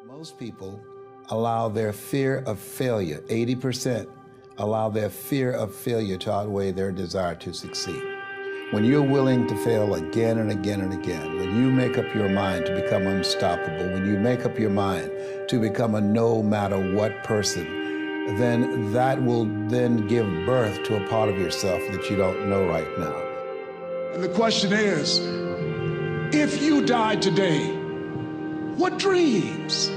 Most people allow their fear of failure, 80%, allow their fear of failure to outweigh their desire to succeed. When you're willing to fail again and again and again, when you make up your mind to become unstoppable, when you make up your mind to become a no matter what person, then that will then give birth to a part of yourself that you don't know right now. And the question is, if you died today, what dreams,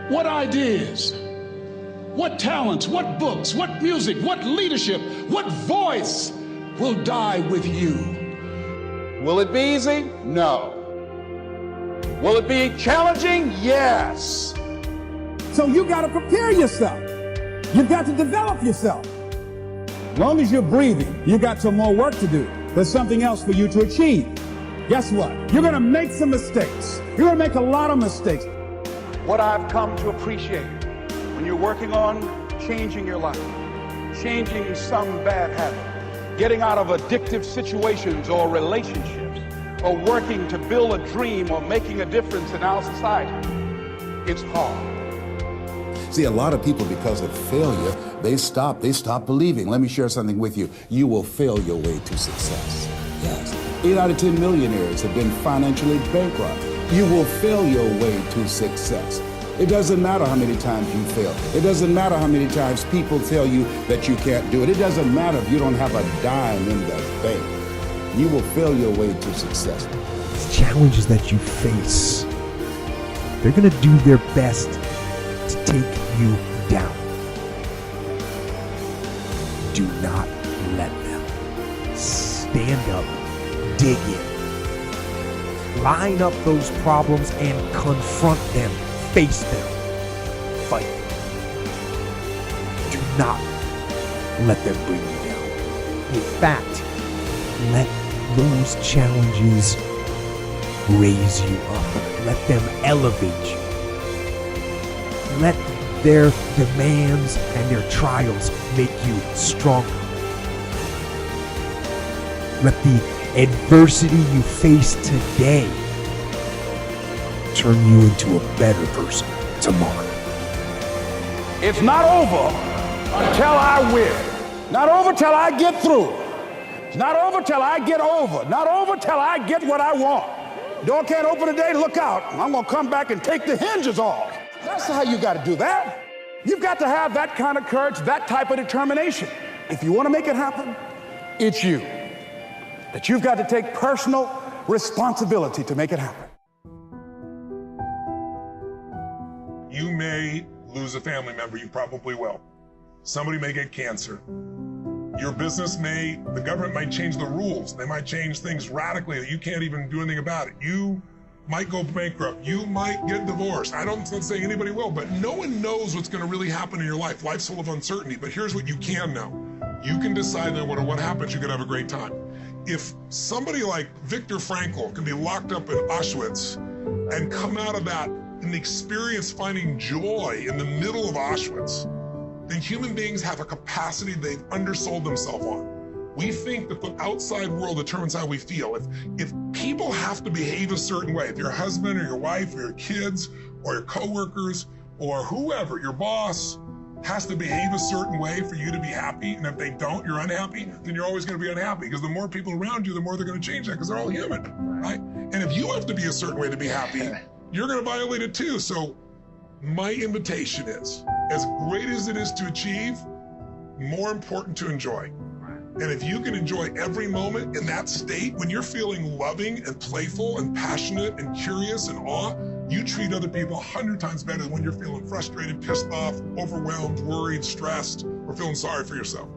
what ideas, what talents, what books, what music, what leadership, what voice will die with you? Will it be easy? No. Will it be challenging? Yes. So you got to prepare yourself. You've got to develop yourself. As long as you're breathing, you got some more work to do. There's something else for you to achieve. Guess what? You're going to make some mistakes. You're going to make a lot of mistakes. What I've come to appreciate when you're working on changing your life, changing some bad habit, getting out of addictive situations or relationships, or working to build a dream or making a difference in our society, it's hard. See, a lot of people, because of failure, they stop believing. Let me share something with you. You will fail your way to success. Yes. 8 out of 10 millionaires have been financially bankrupt. You will fail your way to success. It doesn't matter how many times you fail. It doesn't matter how many times people tell you that you can't do it. It doesn't matter if you don't have a dime in the bank. You will fail your way to success. These challenges that you face, they're going to do their best to take you down. Do not let them. Stand up, dig in, line up those problems and confront them, face them, fight them. Do not let them bring you down. In fact, let those challenges raise you up. Let them elevate you. Let their demands and their trials make you stronger. Let the adversity you face today turn you into a better person tomorrow. It's not over until I win. Not over till I get through. It's not over till I get over. Not over till I get what I want. Door can't open today, look out. I'm gonna come back and take the hinges off. That's how you gotta do that. You've got to have that kind of courage, that type of determination. If you wanna make it happen, it's you. That you've got to take personal responsibility to make it happen. You may lose a family member, you probably will. Somebody may get cancer. Your business the government might change the rules. They might change things radically that you can't even do anything about it. You might go bankrupt. You might get divorced. Let's say anybody will, but no one knows what's gonna really happen in your life. Life's full of uncertainty, but here's what you can know. You can decide no matter what happens, you can have a great time. If somebody like Viktor Frankl can be locked up in Auschwitz and come out of that and experience finding joy in the middle of Auschwitz, then human beings have a capacity they've undersold themselves on. We think that the outside world determines how we feel. If people have to behave a certain way, if your husband or your wife or your kids or your coworkers or whoever, your boss, has to behave a certain way for you to be happy, and if they don't, you're unhappy, then you're always going to be unhappy, because the more people around you, the more they're going to change that, because they're all human, right? And if you have to be a certain way to be happy, you're going to violate it too. So my invitation is, as great as it is to achieve, more important to enjoy. And if you can enjoy every moment in that state, when you're feeling loving and playful and passionate and curious and awe, you treat other people 100 times better than when you're feeling frustrated, pissed off, overwhelmed, worried, stressed, or feeling sorry for yourself.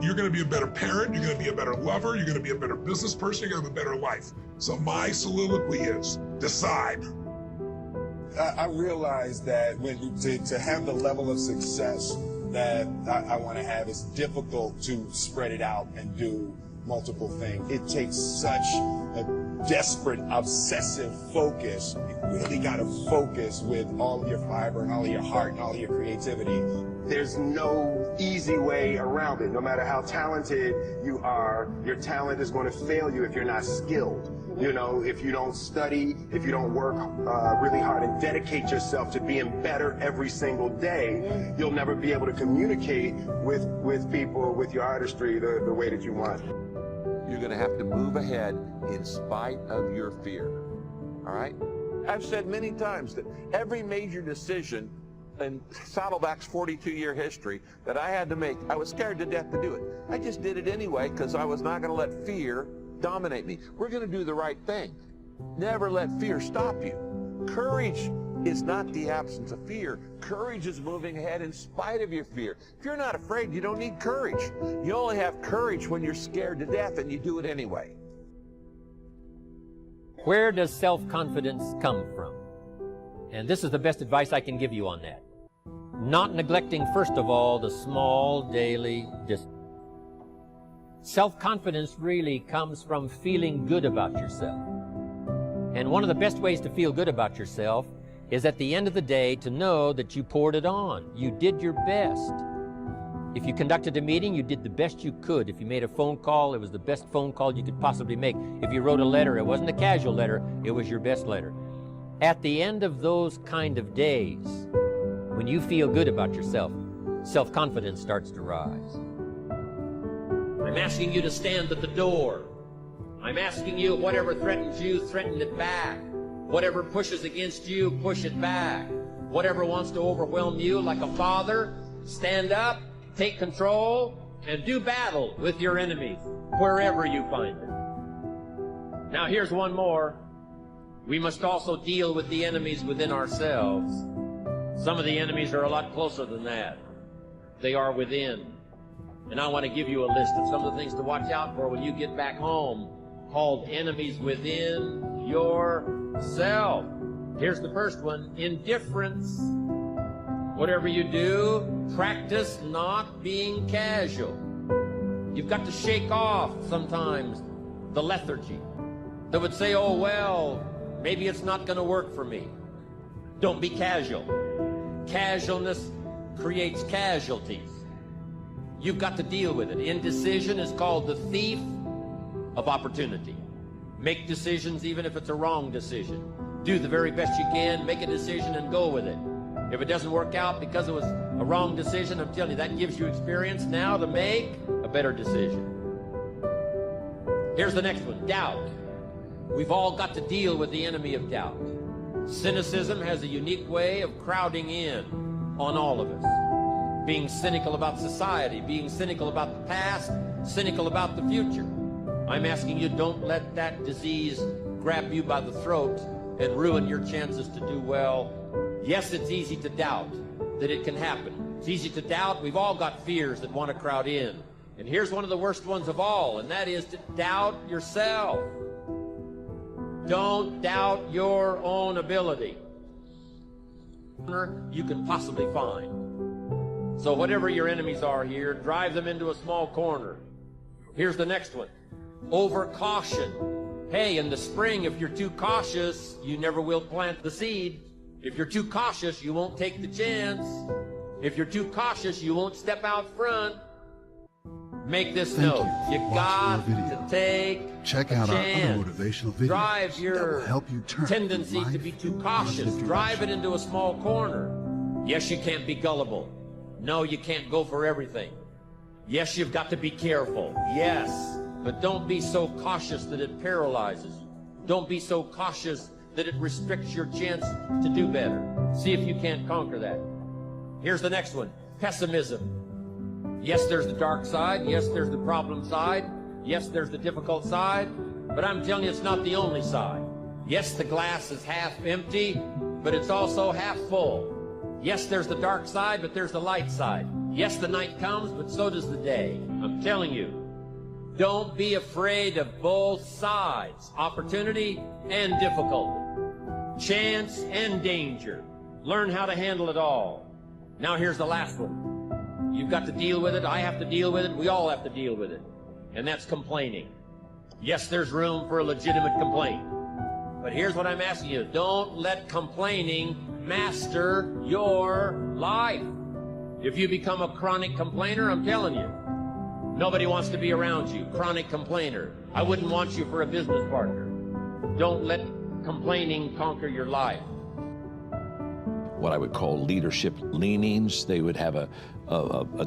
You're gonna be a better parent, you're gonna be a better lover, you're gonna be a better business person, you're gonna have a better life. So my soliloquy is, decide. I realize that to have the level of success that I want to have, it's difficult to spread it out and do multiple things. It takes such a desperate, obsessive focus. You really got to focus with all of your fiber and all of your heart and all of your creativity. There's no easy way around it. No matter how talented you are, your talent is going to fail you if you're not skilled. You know, if you don't study, if you don't work really hard and dedicate yourself to being better every single day, you'll never be able to communicate with people, with your artistry, the way that you want. You're going to have to move ahead in spite of your fear. All right? I've said many times that every major decision in Saddleback's 42-year history that I had to make, I was scared to death to do it. I just did it anyway because I was not going to let fear dominate me. We're going to do the right thing. Never let fear stop you. Courage is not the absence of fear. Courage is moving ahead in spite of your fear. If you're not afraid, you don't need courage. You only have courage when you're scared to death and you do it anyway. Where does self-confidence come from? And this is the best advice I can give you on that. Not neglecting, first of all, the small daily discipline. Self-confidence really comes from feeling good about yourself. And one of the best ways to feel good about yourself is at the end of the day to know that you poured it on. You did your best. If you conducted a meeting, you did the best you could. If you made a phone call, it was the best phone call you could possibly make. If you wrote a letter, it wasn't a casual letter, it was your best letter. At the end of those kind of days, when you feel good about yourself, self-confidence starts to rise. I'm asking you to stand at the door. I'm asking you, whatever threatens you, threaten it back. Whatever pushes against you, push it back. Whatever wants to overwhelm you like a father, stand up, take control, and do battle with your enemies, wherever you find them. Now here's one more. We must also deal with the enemies within ourselves. Some of the enemies are a lot closer than that. They are within. And I want to give you a list of some of the things to watch out for when you get back home, called enemies within yourself. Here's the first one, indifference. Whatever you do, practice not being casual. You've got to shake off sometimes the lethargy that would say, oh, well, maybe it's not going to work for me. Don't be casual. Casualness creates casualties. You've got to deal with it. Indecision is called the thief of opportunity. Make decisions even if it's a wrong decision. Do the very best you can, make a decision and go with it. If it doesn't work out because it was a wrong decision, I'm telling you, that gives you experience now to make a better decision. Here's the next one, doubt. We've all got to deal with the enemy of doubt. Cynicism has a unique way of crowding in on all of us. Being cynical about society, being cynical about the past, cynical about the future. I'm asking you, don't let that disease grab you by the throat and ruin your chances to do well. Yes, it's easy to doubt that it can happen. It's easy to doubt. We've all got fears that want to crowd in. And here's one of the worst ones of all, and that is to doubt yourself. Don't doubt your own ability. You can possibly find. So whatever your enemies are here, drive them into a small corner. Here's the next one. Over caution. Hey, in the spring, if you're too cautious, you never will plant the seed. If you're too cautious, you won't take the chance. If you're too cautious, you won't step out front. Make this note. You got to take Check out our other motivational videos. Drive your that will help you turn tendency to be too cautious. Drive it into a small corner. Yes, you can't be gullible. No, you can't go for everything. Yes, you've got to be careful. Yes, but don't be so cautious that it paralyzes you. Don't be so cautious that it restricts your chance to do better. See if you can't conquer that. Here's the next one, pessimism. Yes, there's the dark side. Yes, there's the problem side. Yes, there's the difficult side. But I'm telling you, it's not the only side. Yes, the glass is half empty, but it's also half full. Yes, there's the dark side, but there's the light side. Yes, the night comes, but so does the day. I'm telling you, don't be afraid of both sides, opportunity and difficulty, chance and danger. Learn how to handle it all. Now here's the last one. You've got to deal with it. I have to deal with it. We all have to deal with it. And that's complaining. Yes, there's room for a legitimate complaint. But here's what I'm asking you. Don't let complaining master your life. If you become a chronic complainer, I'm telling you, nobody wants to be around you. Chronic complainer. I wouldn't want you for a business partner. Don't let complaining conquer your life. What I would call leadership leanings. They would have a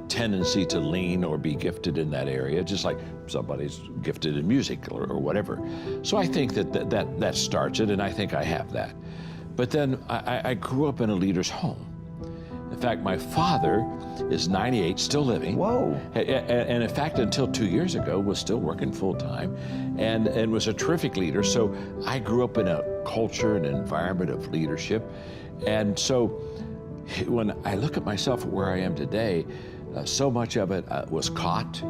tendency to lean or be gifted in that area, just like somebody's gifted in music or whatever. So I think that starts it, and I think I have that. But then I grew up in a leader's home. In fact, my father is 98, still living. Whoa. And in fact, until 2 years ago, was still working full time and was a terrific leader. So I grew up in a culture and environment of leadership. And so when I look at myself and where I am today, so much of it was caught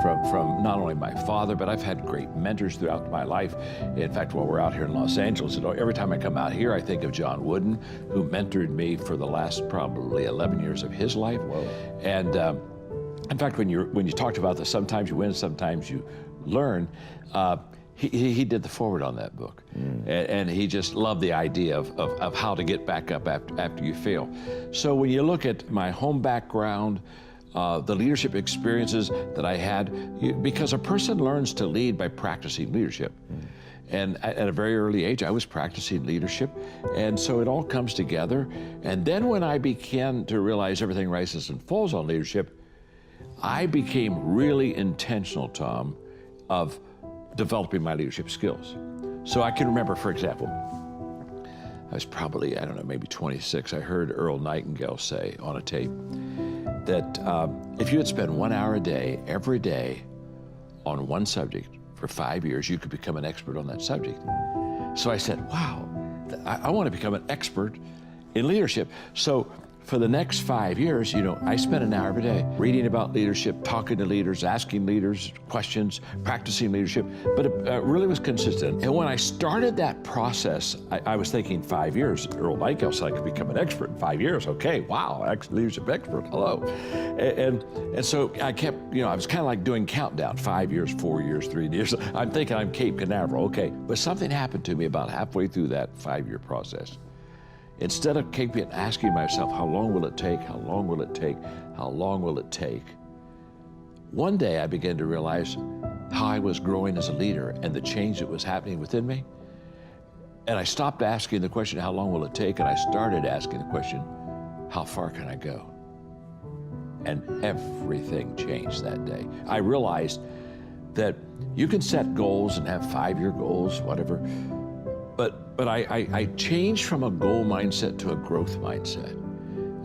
from not only my father, but I've had great mentors throughout my life. In fact, while we're out here in Los Angeles, every time I come out here, I think of John Wooden, who mentored me for the last probably 11 years of his life. Whoa. And in fact, when you talked about this, sometimes you win, sometimes you learn, he did the foreword on that book. And he just loved the idea of how to get back up after you fail. So when you look at my home background, the leadership experiences that I had, because a person learns to lead by practicing leadership. And at a very early age, I was practicing leadership. And so it all comes together. And then when I began to realize everything rises and falls on leadership, I became really intentional, Tom, of developing my leadership skills. So I can remember, for example, I was probably, I don't know, maybe 26. I heard Earl Nightingale say on a tape that if you would spend 1 hour a day, every day, on one subject for 5 years, you could become an expert on that subject. So I said, wow, I want to become an expert in leadership. So for the next 5 years, I spent an hour every day reading about leadership, talking to leaders, asking leaders questions, practicing leadership, but it really was consistent. And when I started that process, I was thinking 5 years. Earl Nightingale said I could become an expert in 5 years. Okay, wow, leadership expert, hello. And so I kept, I was kind of like doing countdown, 5 years, 4 years, 3 years. I'm thinking I'm Cape Canaveral, okay. But something happened to me about halfway through that 5-year process. Instead of keeping asking myself, how long will it take, how long will it take, how long will it take, one day I began to realize how I was growing as a leader and the change that was happening within me. And I stopped asking the question, how long will it take? And I started asking the question, how far can I go? And everything changed that day. I realized that you can set goals and have 5-year goals, whatever, but I changed from a goal mindset to a growth mindset.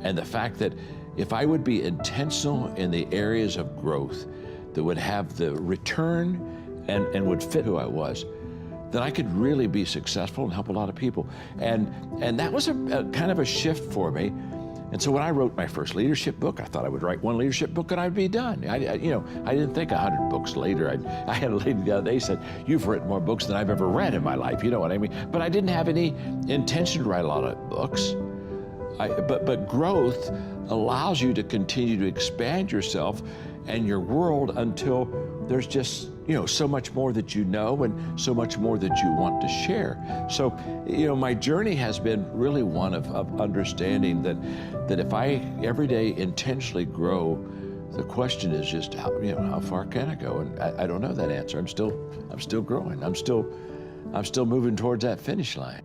And the fact that if I would be intentional in the areas of growth that would have the return and would fit who I was, then I could really be successful and help a lot of people. And that was a kind of a shift for me. And so when I wrote my first leadership book, I thought I would write one leadership book and I'd be done. I didn't think 100 books later. I had a lady the other day said, "You've written more books than I've ever read in my life." You know what I mean? But I didn't have any intention to write a lot of books. But growth allows you to continue to expand yourself and your world until there's just so much more that you know and so much more that you want to share. So my journey has been really one of understanding that if I every day intentionally grow, the question is just how far can I go? And I don't know that answer. I'm still growing. I'm still moving towards that finish line.